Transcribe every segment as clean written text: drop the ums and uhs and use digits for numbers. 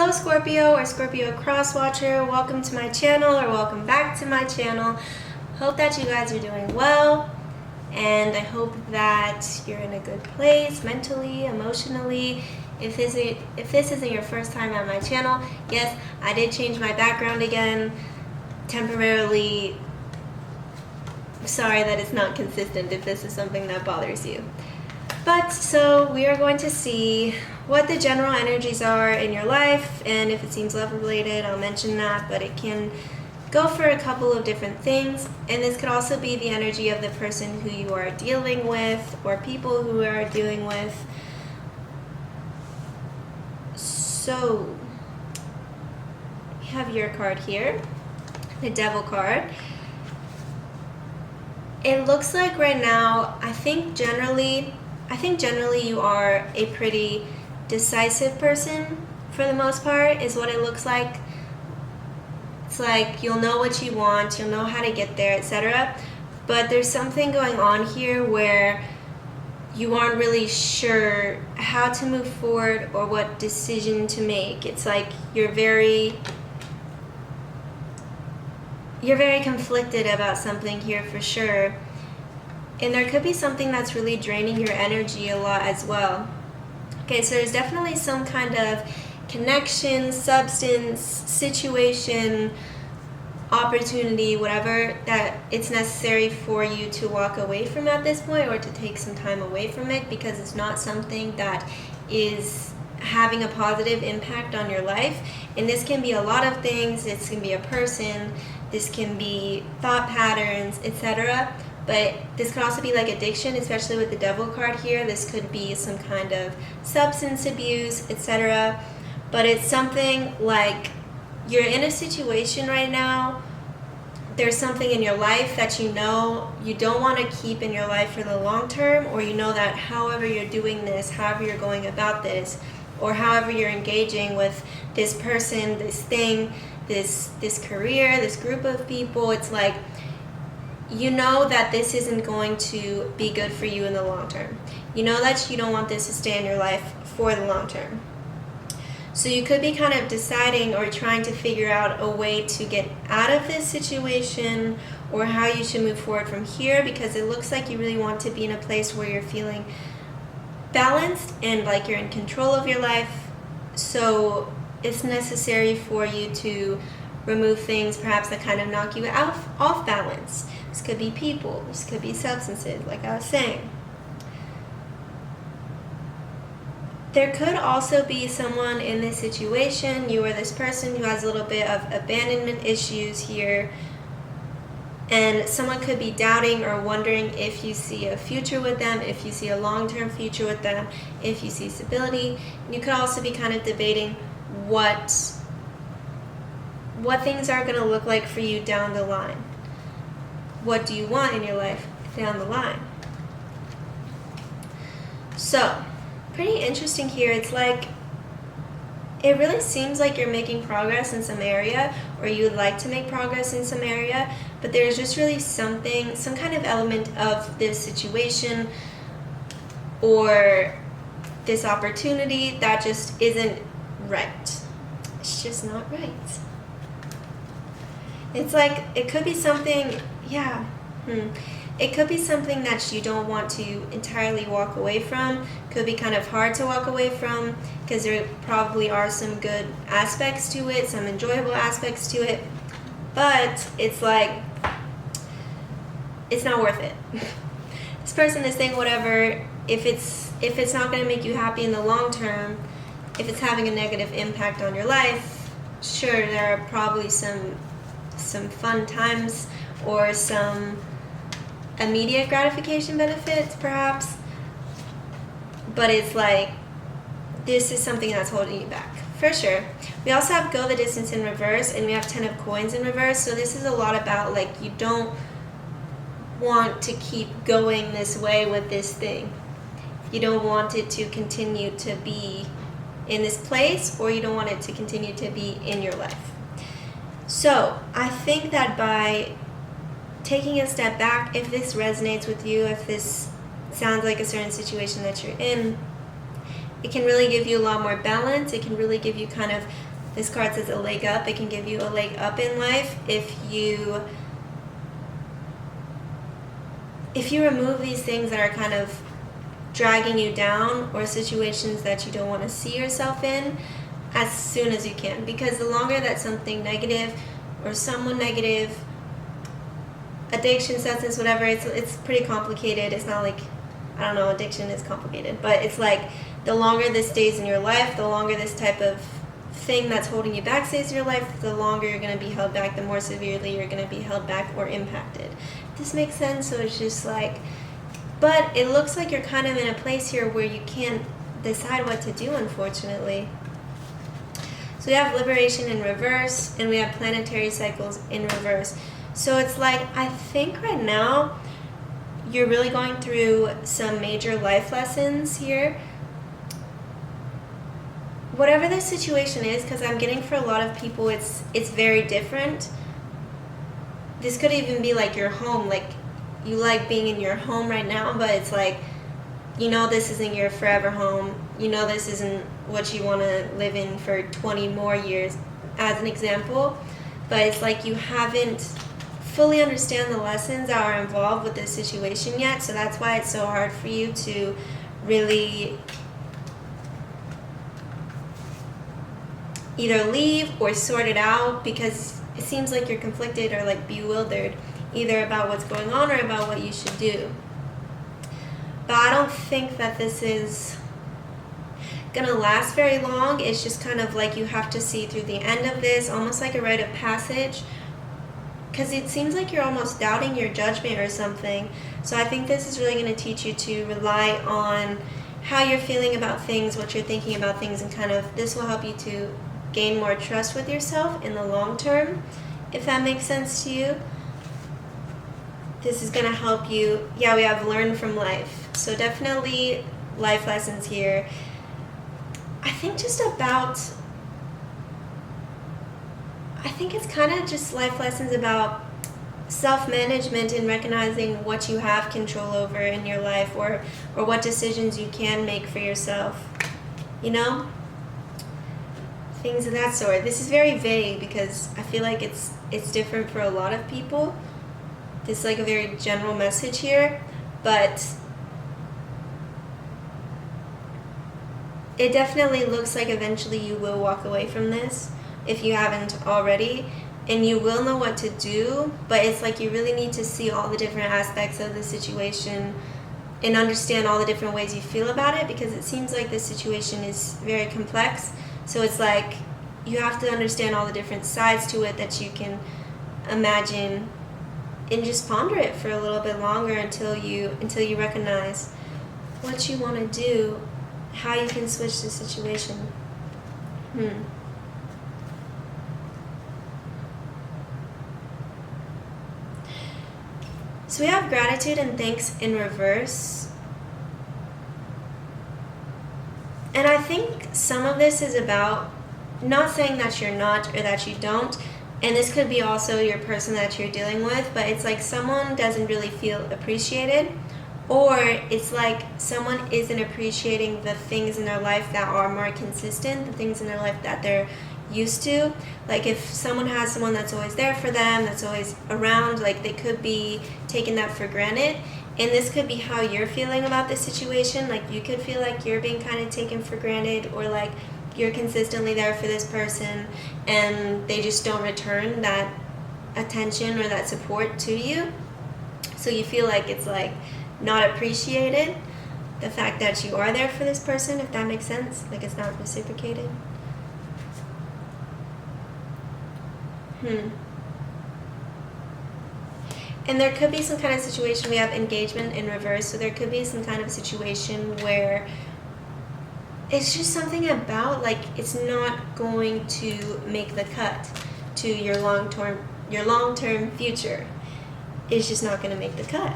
Hello Scorpio or Scorpio cross watcher, welcome to my channel or welcome back to my channel. Hope that you guys are doing well, and I hope that you're in a good place mentally, emotionally. If this isn't your first time on my channel, yes, I did change my background again temporarily. Sorry that it's not consistent if this is something that bothers you. But so we are going to see what the general energies are in your life, and if it seems love related, I'll mention that, but it can go for a couple of different things. And this could also be the energy of the person who you are dealing with or people who are dealing with. So we have your card here, the Devil card. It looks like right now, I think generally you are a pretty decisive person for the most part, is what it looks like. It's like you'll know what you want, you'll know how to get there, etc. But there's something going on here where you aren't really sure how to move forward or what decision to make. It's like you're very conflicted about something here for sure. And there could be something that's really draining your energy a lot as well. Okay, so there's definitely some kind of connection, substance, situation, opportunity, whatever, that it's necessary for you to walk away from at this point, or to take some time away from it, because it's not something that is having a positive impact on your life. And this can be a lot of things. This can be a person, this can be thought patterns, etc. But this could also be like addiction, especially with the Devil card here. This could be some kind of substance abuse, etc. But it's something like you're in a situation right now. There's something in your life that you know you don't want to keep in your life for the long term, or you know that however you're doing this, however you're going about this, or however you're engaging with this person, this thing, this career, this group of people, it's like you know that this isn't going to be good for you in the long term. You know that you don't want this to stay in your life for the long term. So you could be kind of deciding or trying to figure out a way to get out of this situation, or how you should move forward from here, because it looks like you really want to be in a place where you're feeling balanced and like you're in control of your life. So it's necessary for you to remove things perhaps that kind of knock you off balance. This could be people, this could be substances, like I was saying. There could also be someone in this situation, you or this person, who has a little bit of abandonment issues here. And someone could be doubting or wondering if you see a future with them, if you see a long-term future with them, if you see stability. And you could also be kind of debating what things are going to look like for you down the line. What do you want in your life down the line? So, pretty interesting here. It's like, it really seems like you're making progress in some area, or you would like to make progress in some area, but there's just really some kind of element of this situation or this opportunity that just isn't right. It's just not right. It's like, it could be something, it could be something that you don't want to entirely walk away from. Could be kind of hard to walk away from, because there probably are some good aspects to it, some enjoyable aspects to it, but it's like, it's not worth it. This person is saying whatever, if it's not going to make you happy in the long term, if it's having a negative impact on your life, sure, there are probably some fun times or some immediate gratification benefits perhaps, but it's like this is something that's holding you back for sure. We also have Go the Distance in reverse, and we have 10 of Coins in reverse. So this is a lot about like you don't want to keep going this way with this thing. You don't want it to continue to be in this place, or you don't want it to continue to be in your life. So I think that by taking a step back, if this resonates with you, if this sounds like a certain situation that you're in, it can really give you a lot more balance. It can really give you kind of This card says a leg up. It can give you a leg up in life if you remove these things that are kind of dragging you down, or situations that you don't want to see yourself in, as soon as you can. Because the longer that something negative or someone negative, addiction, substance, whatever, it's pretty complicated. It's not like, I don't know, addiction is complicated, but it's like the longer this stays in your life, the longer this type of thing that's holding you back stays in your life, the longer you're going to be held back, the more severely you're going to be held back or impacted. This makes sense? So it's just like, but it looks like you're kind of in a place here where you can't decide what to do, unfortunately. So we have liberation in reverse, and we have planetary cycles in reverse. So it's like, I think right now you're really going through some major life lessons here. Whatever the situation is, because I'm getting for a lot of people, it's very different. This could even be like your home, like you like being in your home right now, but it's like, you know, this isn't your forever home. You know, this isn't what you want to live in for 20 more years, as an example. But it's like you haven't fully understand the lessons that are involved with this situation yet. So that's why it's so hard for you to really either leave or sort it out, because it seems like you're conflicted or like bewildered, either about what's going on or about what you should do. But I don't think that this is gonna last very long. It's just kind of like you have to see through the end of this, almost like a rite of passage, because it seems like you're almost doubting your judgment or something. So I think this is really going to teach you to rely on how you're feeling about things, what you're thinking about things, and kind of this will help you to gain more trust with yourself in the long term, if that makes sense to you. This is going to help you. Yeah, we have learn from life. So definitely life lessons here. I think it's kind of just life lessons about self-management and recognizing what you have control over in your life, or what decisions you can make for yourself, you know? Things of that sort. This is very vague because I feel like it's different for a lot of people. This is like a very general message here, but it definitely looks like eventually you will walk away from this, if you haven't already, and you will know what to do. But it's like you really need to see all the different aspects of the situation and understand all the different ways you feel about it, because it seems like this situation is very complex. So it's like you have to understand all the different sides to it that you can imagine, and just ponder it for a little bit longer until you recognize what you want to do, how you can switch the situation. So we have gratitude and thanks in reverse. And I think some of this is about, not saying that you're not or that you don't, and this could be also your person that you're dealing with, but it's like someone doesn't really feel appreciated, or it's like someone isn't appreciating the things in their life that are more consistent, the things in their life that they're used to. Like if someone has someone that's always there for them, that's always around, like they could be taking that for granted. And this could be how you're feeling about this situation. Like you could feel like you're being kind of taken for granted, or like you're consistently there for this person and they just don't return that attention or that support to you. So you feel like it's like not appreciated, the fact that you are there for this person, if that makes sense. Like it's not reciprocated. And there could be some kind of situation, we have engagement in reverse, so there could be some kind of situation where it's just something about like it's not going to make the cut to your long-term future. It's just not going to make the cut.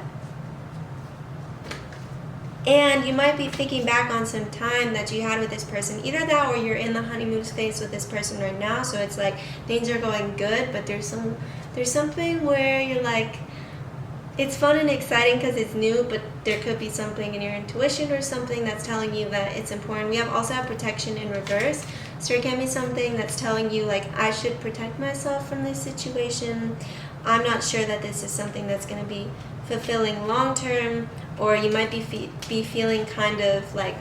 And you might be thinking back on some time that you had with this person, either that or you're in the honeymoon phase with this person right now, so it's like things are going good, but there's something where you're like, it's fun and exciting because it's new, but there could be something in your intuition or something that's telling you that it's important. We also have protection in reverse. So it can be something that's telling you, like, I should protect myself from this situation. I'm not sure that this is something that's going to be fulfilling long term, or you might be feeling kind of like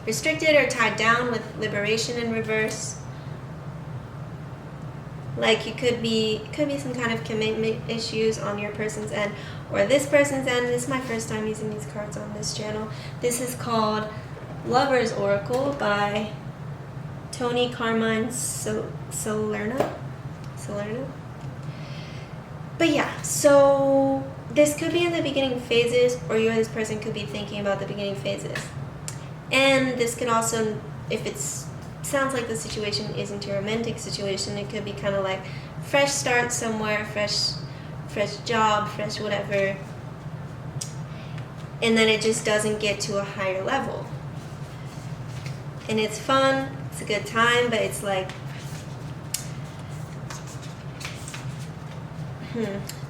restricted or tied down with liberation in reverse. Like you could be some kind of commitment issues on your person's end or this person's end. This is my first time using these cards on this channel. This is called Lover's Oracle by Tony Carmine Salerno. But yeah, so this could be in the beginning phases, or you or this person could be thinking about the beginning phases. And this could also, if it's sounds like the situation isn't a romantic situation, it could be kind of like fresh start somewhere, fresh job, fresh whatever, and then it just doesn't get to a higher level. And it's fun, it's a good time, but it's like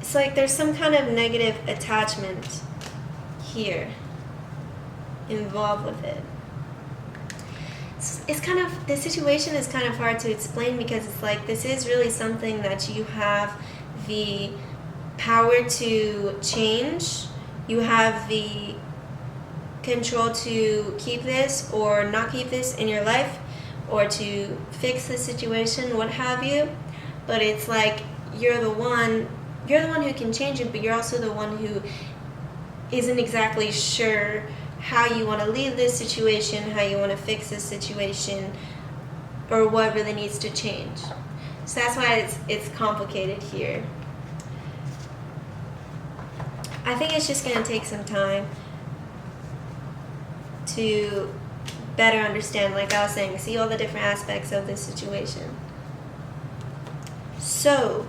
it's like there's some kind of negative attachment here involved with it. It's kind of, the situation is kind of hard to explain because it's like this is really something that you have the power to change. You have the control to keep this or not keep this in your life, or to fix the situation, what have you. But it's like you're the one who can change it, but you're also the one who isn't exactly sure how you want to leave this situation, how you want to fix this situation, or what really needs to change. So that's why it's complicated here. I think it's just going to take some time to better understand, like I was saying, see all the different aspects of this situation. So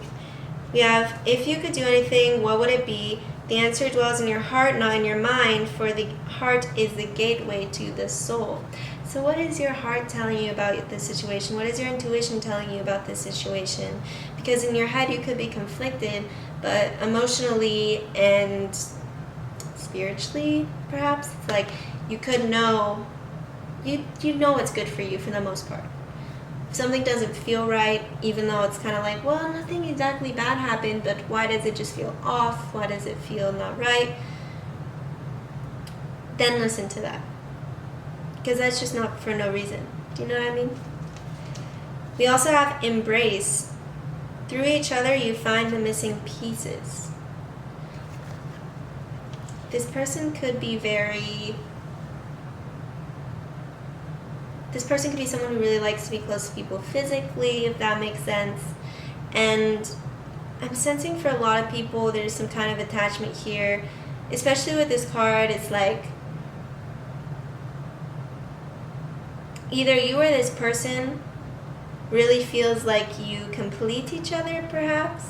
we have, if you could do anything, what would it be? The answer dwells in your heart, not in your mind, for the heart is the gateway to the soul. So what is your heart telling you about this situation? What is your intuition telling you about this situation? Because in your head you could be conflicted, but emotionally and spiritually, perhaps, it's like you could know, you know what's good for you for the most part. If something doesn't feel right, even though it's kind of like, well, nothing exactly bad happened, but why does it just feel off? Why does it feel not right? Then listen to that. Because that's just not for no reason. Do you know what I mean? We also have embrace. Through each other, you find the missing pieces. This person could be someone who really likes to be close to people physically, if that makes sense. And I'm sensing for a lot of people there's some kind of attachment here, especially with this card. It's like either you or this person really feels like you complete each other, perhaps.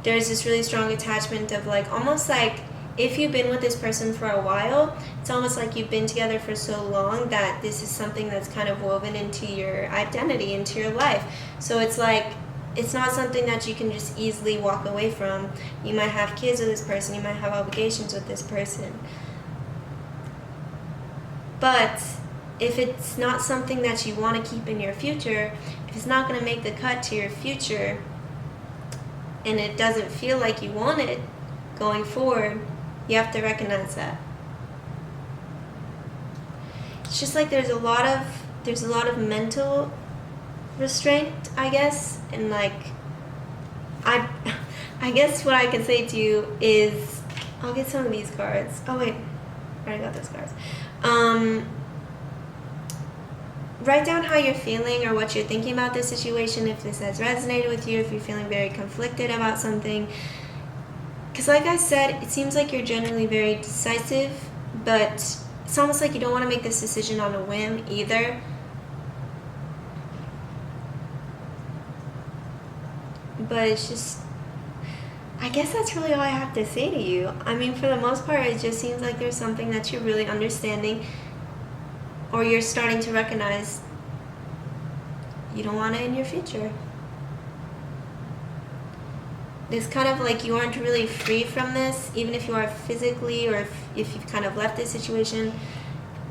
There's this really strong attachment of like, almost like if you've been with this person for a while, it's almost like you've been together for so long that this is something that's kind of woven into your identity, into your life. So it's like, it's not something that you can just easily walk away from. You might have kids with this person, you might have obligations with this person. But if it's not something that you want to keep in your future, if it's not going to make the cut to your future, and it doesn't feel like you want it going forward, you have to recognize that. It's just like there's a lot of mental restraint, I guess, and like I guess what I can say to you is, I'll get some of these cards. Oh wait, I already got those cards. Write down how you're feeling or what you're thinking about this situation, if this has resonated with you, if you're feeling very conflicted about something. Because like I said, it seems like you're generally very decisive, but it's almost like you don't want to make this decision on a whim either. But it's just, I guess that's really all I have to say to you. I mean, for the most part, it just seems like there's something that you're really understanding, or you're starting to recognize you don't want it in your future. It's kind of like you aren't really free from this, even if you are physically, or if you've kind of left this situation,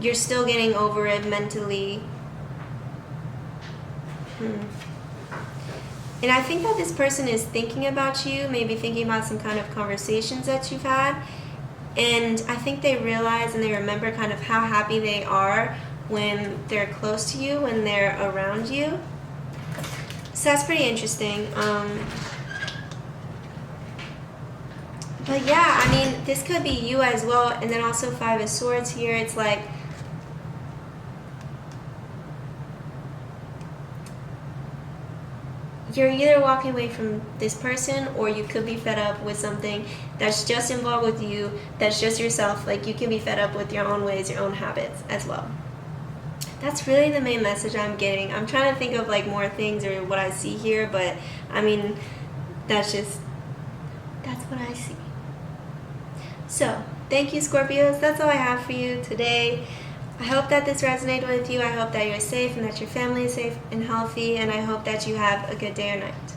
you're still getting over it mentally And I think that this person is thinking about you, maybe thinking about some kind of conversations that you've had. And I think they realize and they remember kind of how happy they are when they're close to you, when they're around you. So that's pretty interesting. But yeah, I mean, this could be you as well. And then also Five of Swords here. It's like, you're either walking away from this person, or you could be fed up with something that's just involved with you, that's just yourself. Like, you can be fed up with your own ways, your own habits as well. That's really the main message I'm getting. I'm trying to think of like more things or what I see here, but I mean, that's what I see. So, thank you, Scorpios. That's all I have for you today. I hope that this resonated with you. I hope that you're safe and that your family is safe and healthy, and I hope that you have a good day or night.